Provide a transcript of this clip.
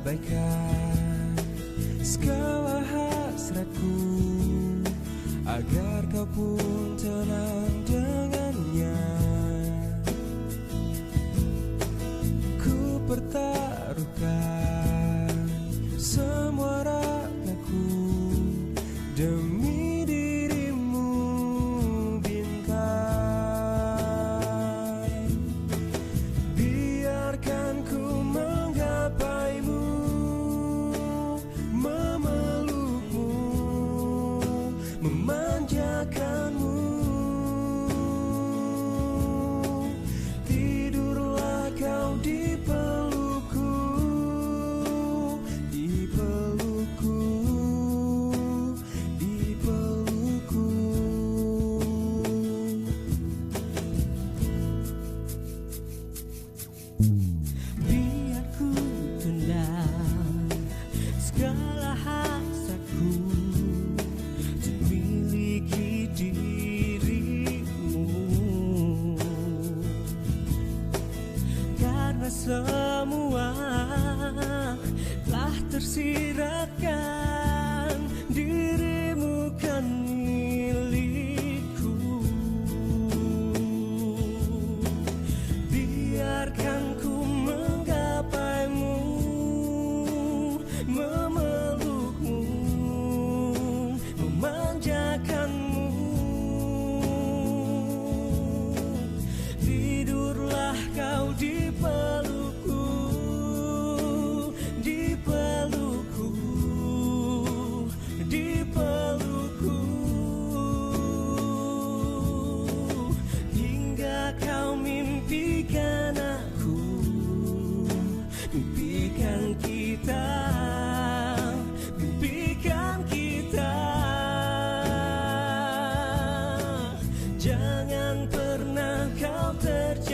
Abaikan segala hasratku agar kau pun tenang dengannya. Ku pertaruhkan semua ragaku demi dirimu bintang. Biarkan ku menggapaimu, memelukmu, memanjakanmu. Tidurlah kau di pelukku, di pelukku, di pelukku. Biar ku tendang segala hasratku untuk miliki dirimu, karena semua telah tersirakan, dirimu kan milikku. Biarkan ku menggapaimu, memelukmu, memanjakanmu. Tidurlah kau di pelukku, di pelukku, di pelukku, hingga kau mimpikan aku, mimpikan kita, mimpikan kita. Jangan pernah kau terjadi